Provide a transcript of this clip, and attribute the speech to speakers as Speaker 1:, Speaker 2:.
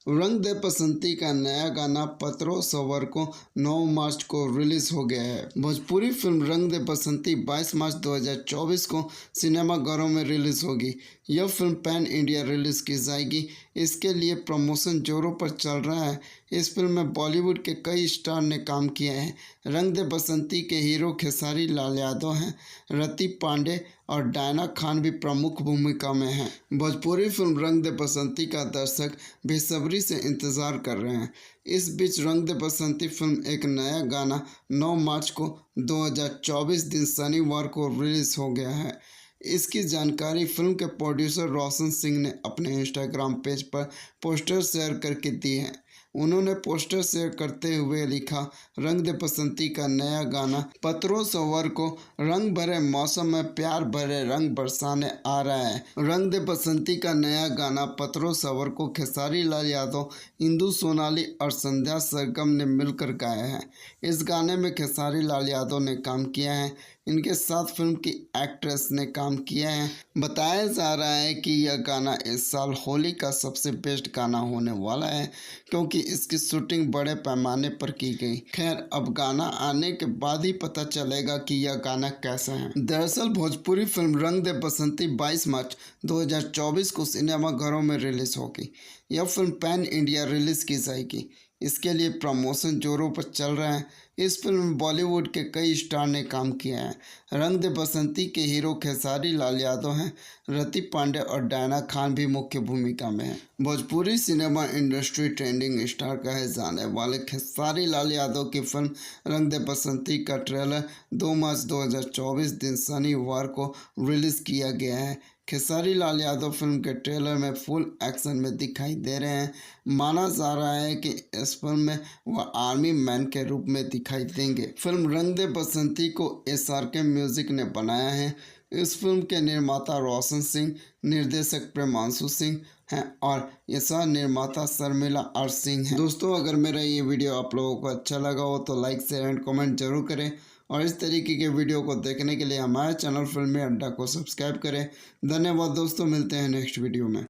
Speaker 1: रंग दे बसंती का नया गाना पत्रों सवर को 9 मार्च को रिलीज हो गया है। भोजपुरी फिल्म रंग दे बसंती 22 मार्च 2024 को सिनेमाघरों में रिलीज होगी। यह फिल्म पैन इंडिया रिलीज की जाएगी। इसके लिए प्रमोशन जोरों पर चल रहा है। इस फिल्म में बॉलीवुड के कई स्टार ने काम किए हैं। रंग दे बसंती के हीरो खेसारी लाल यादव हैं। रति पांडे और डायना खान भी प्रमुख भूमिका में हैं। भोजपुरी फिल्म रंग दे बसंती का दर्शक बेसब्री से इंतजार कर रहे हैं। इस बीच रंग दे बसंती फिल्म एक नया गाना 9 मार्च को 2024 दिन शनिवार को रिलीज हो गया है। इसकी जानकारी फिल्म के प्रोड्यूसर रोशन सिंह ने अपने इंस्टाग्राम पेज पर पोस्टर शेयर करके दी है। उन्होंने पोस्टर शेयर करते हुए लिखा, रंग दे बसंती का नया गाना पत्रों सवर को रंग भरे मौसम में प्यार भरे रंग बरसाने आ रहा है। रंग दे बसंती का नया गाना पत्रों सवर को खेसारी लाल यादव, इंदु सोनाली और संध्या सरगम ने मिलकर गाया है। इस गाने में खेसारी लाल यादव ने काम किया है। इनके साथ फिल्म की एक्ट्रेस ने काम किया है। बताया जा रहा है कि यह गाना इस साल होली का सबसे बेस्ट गाना होने वाला है, क्योंकि इसकी शूटिंग बड़े पैमाने पर की गई। खैर, अब गाना आने के बाद ही पता चलेगा कि यह गाना कैसा है। दरअसल भोजपुरी फिल्म रंग दे बसंती 22 मार्च 2024 को सिनेमाघरों में रिलीज होगी। यह फिल्म पैन इंडिया रिलीज की जाएगी। इसके लिए प्रमोशन जोरों पर चल रहा है। इस फिल्म में बॉलीवुड के कई स्टार ने काम किया है। रंग दे बसंती के हीरो खेसारी लाल यादव हैं। रति पांडे और डायना खान भी मुख्य भूमिका में हैं। Bhojpuri cinema industry trending star कहे जाने वाले खेसारी लाल यादव की फिल्म रंग दे बसंती का ट्रेलर 2 मार्च 2024 दिन शनिवार को रिलीज किया गया है। खेसारी लाल यादव फिल्म के ट्रेलर में फुल एक्शन में दिखाई दे रहे हैं। माना जा रहा है कि इस फिल्म में वह आर्मी मैन के रूप में दिखाई देंगे। फिल्म रंग दे बसंती को SRK म्यूजिक ने बनाया है। इस फिल्म के निर्माता रोशन सिंह, निर्देशक प्रेमांशु सिंह हैं और सह निर्माता शर्मिला आर सिंह हैं। दोस्तों, अगर मेरा ये वीडियो आप लोगों को अच्छा लगा हो तो लाइक शेयर एंड कमेंट जरूर करें और इस तरीके के वीडियो को देखने के लिए हमारे चैनल फिल्मी अड्डा को सब्सक्राइब करें। धन्यवाद दोस्तों, मिलते हैं नेक्स्ट वीडियो में।